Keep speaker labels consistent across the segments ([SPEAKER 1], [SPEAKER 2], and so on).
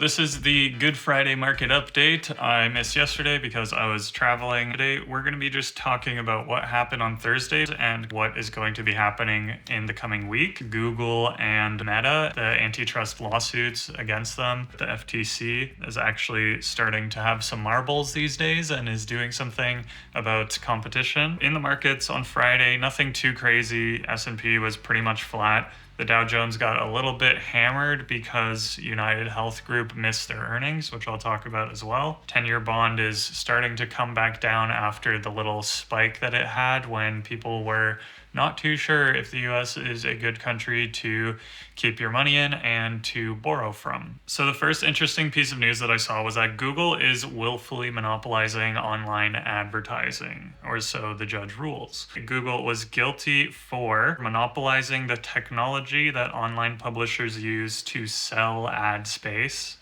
[SPEAKER 1] This is the Good Friday market update. I missed yesterday because I was traveling. Today, we're going to be just talking about what happened on Thursday and what is going to be happening in the coming week. Google and Meta, the antitrust lawsuits against them. The FTC is actually starting to have some marbles these days and is doing something about competition. In the markets on Friday, nothing too crazy. S&P was pretty much flat. The Dow Jones got a little bit hammered because UnitedHealth Group missed their earnings, which I'll talk about as well. 10-year bond is starting to come back down after the little spike that it had when people were not too sure if the US is a good country to keep your money in and to borrow from. So the first interesting piece of news that I saw was that Google is willfully monopolizing online advertising, or so the judge rules. Google was guilty for monopolizing the technology that online publishers use to sell ad space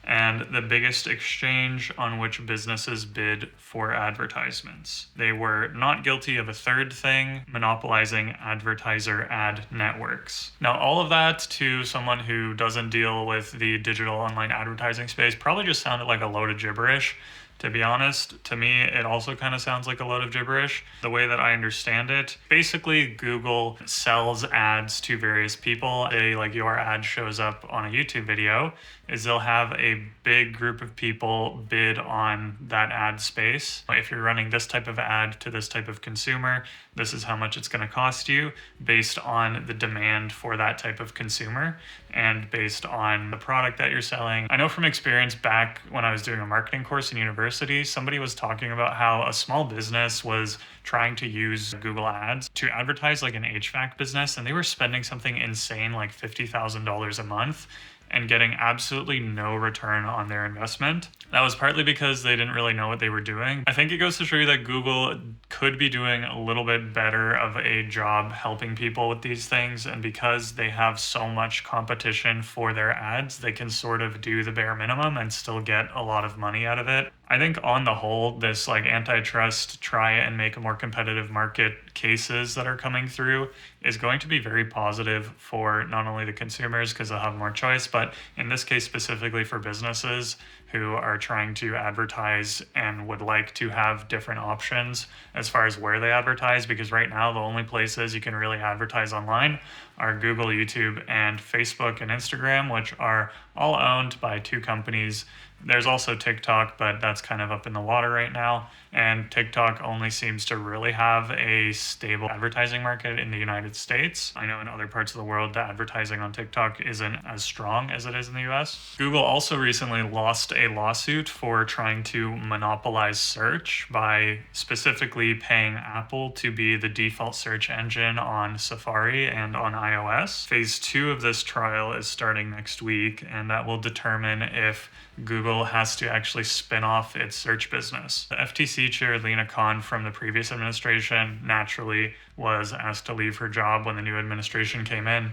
[SPEAKER 1] and the biggest exchange on which businesses bid for advertisements. They were not guilty of a third thing, monopolizing advertiser ad networks. Now, all of that to someone who doesn't deal with the digital online advertising space probably just sounded like a load of gibberish. To be honest, to me, it also kind of sounds like a load of gibberish. The way that I understand it, basically Google sells ads to various people. Say like your ad shows up on a YouTube video, is they'll have a big group of people bid on that ad space. If you're running this type of ad to this type of consumer, this is how much it's going to cost you based on the demand for that type of consumer and based on the product that you're selling. I know from experience back when I was doing a marketing course in university, somebody was talking about how a small business was trying to use Google Ads to advertise like an HVAC business, and they were spending something insane like $50,000 a month and getting absolutely no return on their investment. That was partly because they didn't really know what they were doing. I think it goes to show you that Google could be doing a little bit better of a job helping people with these things. And because they have so much competition for their ads, they can sort of do the bare minimum and still get a lot of money out of it. I think on the whole, this like antitrust try and make a more competitive market cases that are coming through is going to be very positive for not only the consumers because they'll have more choice, but in this case specifically for businesses who are trying to advertise and would like to have different options as far as where they advertise, because right now the only places you can really advertise online are Google, YouTube, and Facebook and Instagram, which are all owned by two companies. There's also TikTok, but that's kind of up in the water right now. And TikTok only seems to really have a stable advertising market in the United States. I know in other parts of the world, the advertising on TikTok isn't as strong as it is in the US. Google also recently lost a lawsuit for trying to monopolize search by specifically paying Apple to be the default search engine on Safari and on iOS. Phase 2 of this trial is starting next week, and that will determine if Google has to actually spin off its search business. The FTC chair, Lina Khan, from the previous administration, naturally was asked to leave her job when the new administration came in.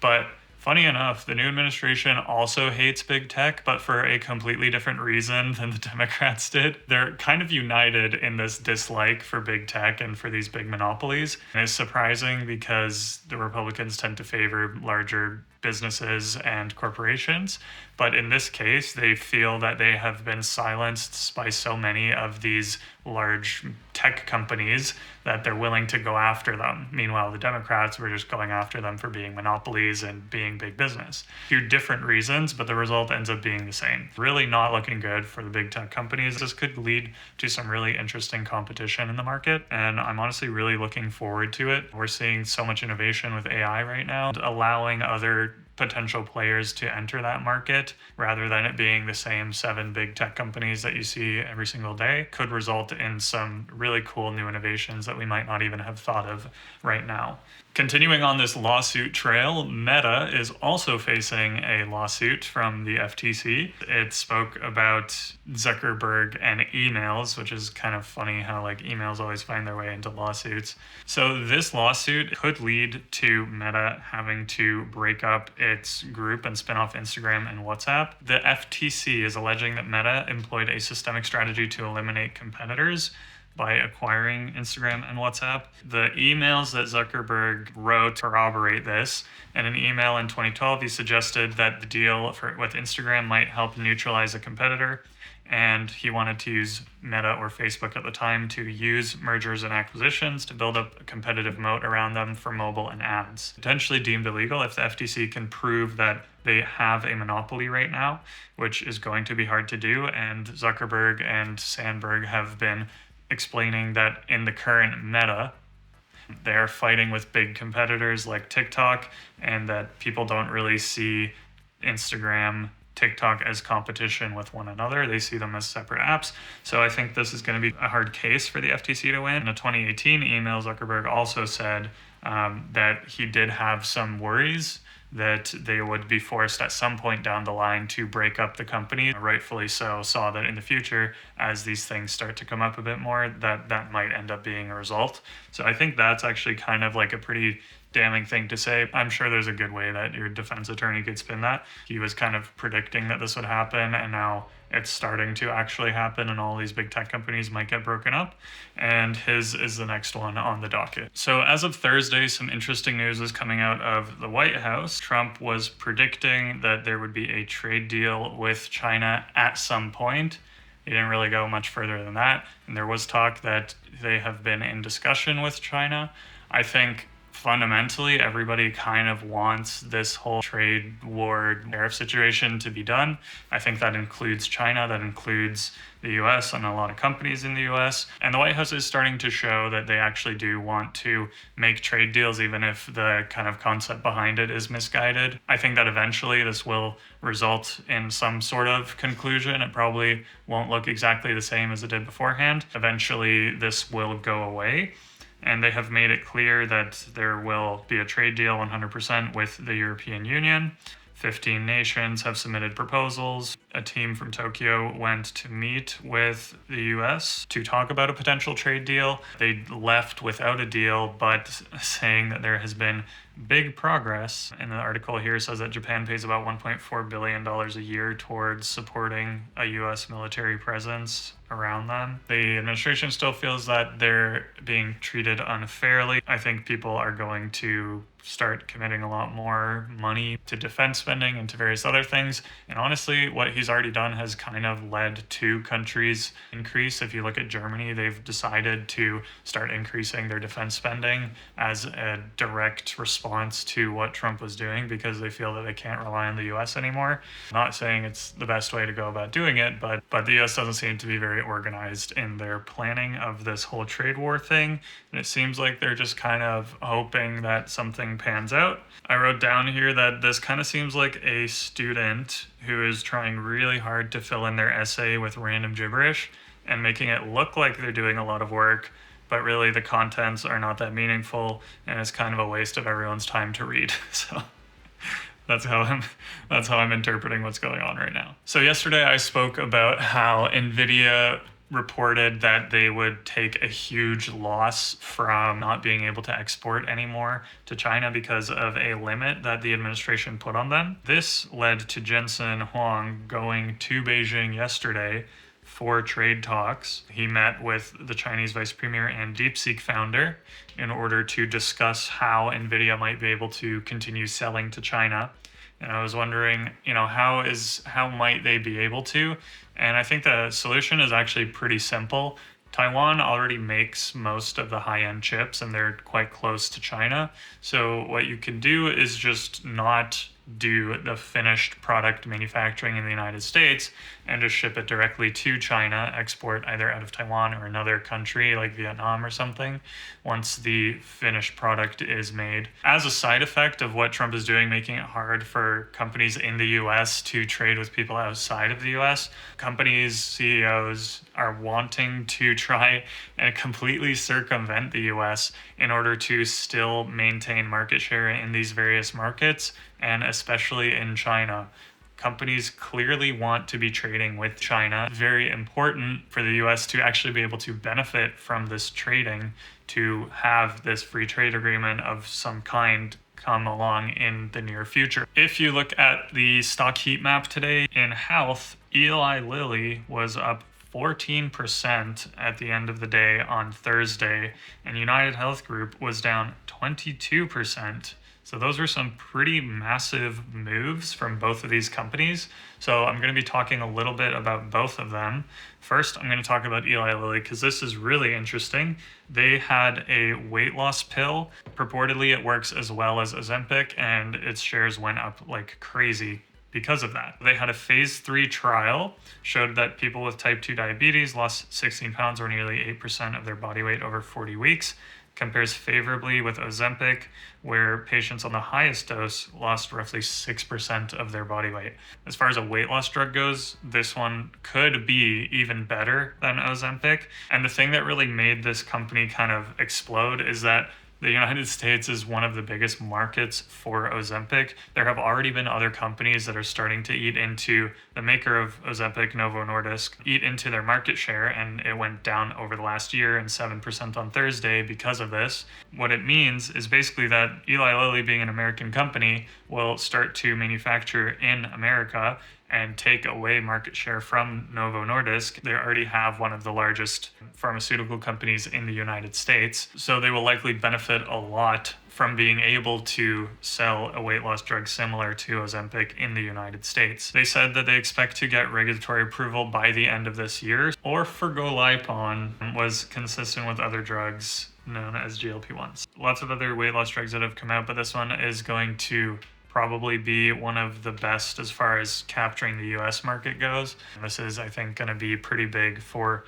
[SPEAKER 1] But funny enough, the new administration also hates big tech, but for a completely different reason than the Democrats did. They're kind of united in this dislike for big tech and for these big monopolies. And it's surprising because the Republicans tend to favor larger businesses and corporations. But in this case, they feel that they have been silenced by so many of these large tech companies that they're willing to go after them. Meanwhile, the Democrats were just going after them for being monopolies and being big business. Two different reasons, but the result ends up being the same. Really not looking good for the big tech companies. This could lead to some really interesting competition in the market, and I'm honestly really looking forward to it. We're seeing so much innovation with AI right now, allowing other potential players to enter that market rather than it being the same 7 big tech companies that you see every single day could result in some really cool new innovations that we might not even have thought of right now. Continuing on this lawsuit trail, Meta is also facing a lawsuit from the FTC. It spoke about Zuckerberg and emails, which is kind of funny how like emails always find their way into lawsuits. So this lawsuit could lead to Meta having to break up its group and spin off Instagram and WhatsApp. The FTC is alleging that Meta employed a systemic strategy to eliminate competitors by acquiring Instagram and WhatsApp. The emails that Zuckerberg wrote corroborate this. In an email in 2012, he suggested that the deal with Instagram might help neutralize a competitor, and he wanted to use Meta or Facebook at the time to use mergers and acquisitions to build up a competitive moat around them for mobile and ads. Potentially deemed illegal if the FTC can prove that they have a monopoly right now, which is going to be hard to do. And Zuckerberg and Sandberg have been explaining that in the current Meta, they're fighting with big competitors like TikTok, and that people don't really see Instagram, TikTok as competition with one another. They see them as separate apps. So I think this is going to be a hard case for the FTC to win. In a 2018 email, Zuckerberg also said that he did have some worries that they would be forced at some point down the line to break up the company. Rightfully so, saw that in the future, as these things start to come up a bit more, that might end up being a result. So I think that's actually kind of like a pretty damning thing to say. I'm sure there's a good way that your defense attorney could spin that. He was kind of predicting that this would happen, and now it's starting to actually happen, and all these big tech companies might get broken up, and his is the next one on the docket. So as of Thursday, some interesting news is coming out of the White House. Trump was predicting that there would be a trade deal with China at some point. He didn't really go much further than that, and there was talk that they have been in discussion with China. I think fundamentally, everybody kind of wants this whole trade war tariff situation to be done. I think that includes China, that includes the US and a lot of companies in the US. And the White House is starting to show that they actually do want to make trade deals, even if the kind of concept behind it is misguided. I think that eventually this will result in some sort of conclusion. It probably won't look exactly the same as it did beforehand. Eventually, this will go away. And they have made it clear that there will be a trade deal 100% with the European Union. 15 nations have submitted proposals. A team from Tokyo went to meet with the US to talk about a potential trade deal. They left without a deal, but saying that there has been big progress. And the article here says that Japan pays about $1.4 billion a year towards supporting a US military presence around them. The administration still feels that they're being treated unfairly. I think people are going to start committing a lot more money to defense spending and to various other things. And honestly, what he's already done has kind of led to countries increase. If you look at Germany, they've decided to start increasing their defense spending as a direct response to what Trump was doing, because they feel that they can't rely on the US anymore. I'm not saying it's the best way to go about doing it, but the US doesn't seem to be very organized in their planning of this whole trade war thing. And it seems like they're just kind of hoping that something pans out. I wrote down here that this kind of seems like a student who is trying really hard to fill in their essay with random gibberish and making it look like they're doing a lot of work, but really the contents are not that meaningful, and it's kind of a waste of everyone's time to read. So that's how I'm interpreting what's going on right now. So yesterday I spoke about how Nvidia reported that they would take a huge loss from not being able to export anymore to China because of a limit that the administration put on them. This led to Jensen Huang going to Beijing yesterday for trade talks. He met with the Chinese vice premier and DeepSeek founder in order to discuss how Nvidia might be able to continue selling to China. And I was wondering, how might they be able to? And I think the solution is actually pretty simple. Taiwan already makes most of the high-end chips, and they're quite close to China. So what you can do is just not do the finished product manufacturing in the United States and just ship it directly to China, export either out of Taiwan or another country like Vietnam or something once the finished product is made. As a side effect of what Trump is doing, making it hard for companies in the US to trade with people outside of the US, companies, CEOs are wanting to try and completely circumvent the US in order to still maintain market share in these various markets, and especially in China. Companies clearly want to be trading with China. Very important for the US to actually be able to benefit from this trading, to have this free trade agreement of some kind come along in the near future. If you look at the stock heat map today in health, Eli Lilly was up 14% at the end of the day on Thursday, and UnitedHealth Group was down 22%. So those were some pretty massive moves from both of these companies. So I'm going to be talking a little bit about both of them. First, I'm going to talk about Eli Lilly because this is really interesting. They had a weight loss pill. Purportedly, it works as well as Ozempic, and its shares went up like crazy because of that. They had a phase 3 trial, showed that people with type 2 diabetes lost 16 pounds or nearly 8% of their body weight over 40 weeks. Compares favorably with Ozempic, where patients on the highest dose lost roughly 6% of their body weight. As far as a weight loss drug goes, this one could be even better than Ozempic. And the thing that really made this company kind of explode is that the United States is one of the biggest markets for Ozempic. There have already been other companies that are starting to eat into the maker of Ozempic, Novo Nordisk, eat into their market share, and it went down over the last year and 7% on Thursday because of this. What it means is basically that Eli Lilly, being an American company, will start to manufacture in America and take away market share from Novo Nordisk. They already have one of the largest pharmaceutical companies in the United States, so they will likely benefit a lot from being able to sell a weight loss drug similar to Ozempic in the United States. They said that they expect to get regulatory approval by the end of this year. Orforglipron was consistent with other drugs known as GLP-1s. Lots of other weight loss drugs that have come out, but this one is going to probably be one of the best as far as capturing the US market goes. This is, I think, going to be pretty big for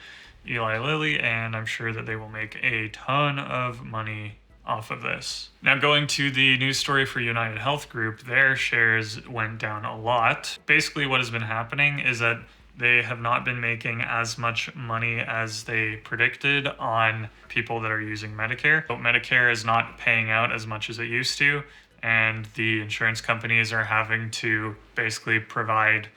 [SPEAKER 1] Eli Lilly, and I'm sure that they will make a ton of money off of this. Now, going to the news story for UnitedHealth Group, their shares went down a lot. Basically, what has been happening is that they have not been making as much money as they predicted on people that are using Medicare. But Medicare is not paying out as much as it used to, and the insurance companies are having to basically provide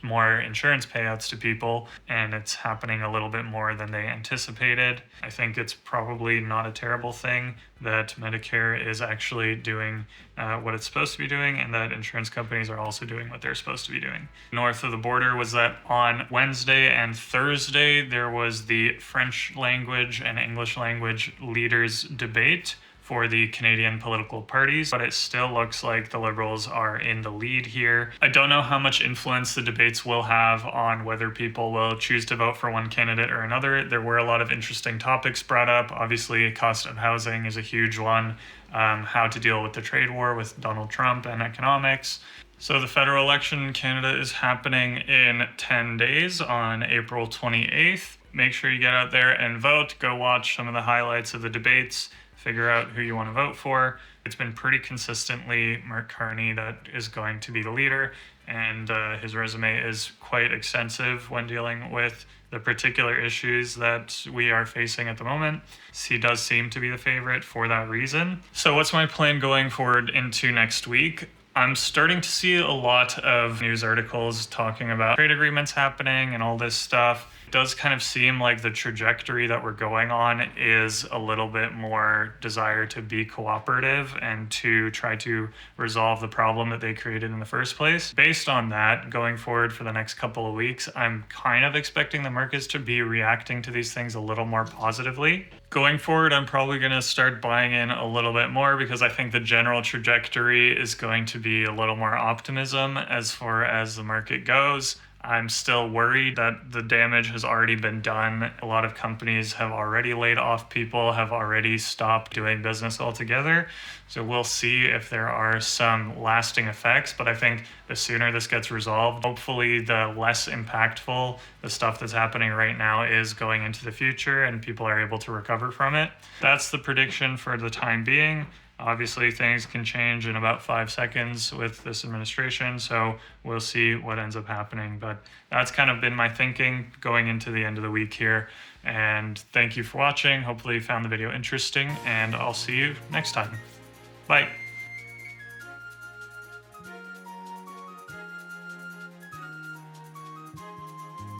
[SPEAKER 1] more insurance payouts to people, and it's happening a little bit more than they anticipated. I think it's probably not a terrible thing that Medicare is actually doing what it's supposed to be doing, and that insurance companies are also doing what they're supposed to be doing. North of the border was that on Wednesday and Thursday, there was the French language and English language leaders debate for the Canadian political parties, but it still looks like the Liberals are in the lead here. I don't know how much influence the debates will have on whether people will choose to vote for one candidate or another. There were a lot of interesting topics brought up. Obviously, cost of housing is a huge one. How to deal with the trade war with Donald Trump and economics. So the federal election in Canada is happening in 10 days on April 28th. Make sure you get out there and vote. Go watch some of the highlights of the debates. Figure out who you want to vote for. It's been pretty consistently Mark Carney that is going to be the leader, and his resume is quite extensive when dealing with the particular issues that we are facing at the moment. He does seem to be the favorite for that reason. So what's my plan going forward into next week? I'm starting to see a lot of news articles talking about trade agreements happening and all this stuff. It does kind of seem like the trajectory that we're going on is a little bit more desire to be cooperative and to try to resolve the problem that they created in the first place. Based on that, going forward for the next couple of weeks, I'm kind of expecting the markets to be reacting to these things a little more positively. Going forward, I'm probably going to start buying in a little bit more because I think the general trajectory is going to be a little more optimism as far as the market goes. I'm still worried that the damage has already been done. A lot of companies have already laid off people, have already stopped doing business altogether. So we'll see if there are some lasting effects. But I think the sooner this gets resolved, hopefully the less impactful the stuff that's happening right now is going into the future and people are able to recover from it. That's the prediction for the time being. Obviously, things can change in about 5 seconds with this administration, so we'll see what ends up happening. But that's kind of been my thinking going into the end of the week here. And thank you for watching. Hopefully you found the video interesting, and I'll see you next time. Bye.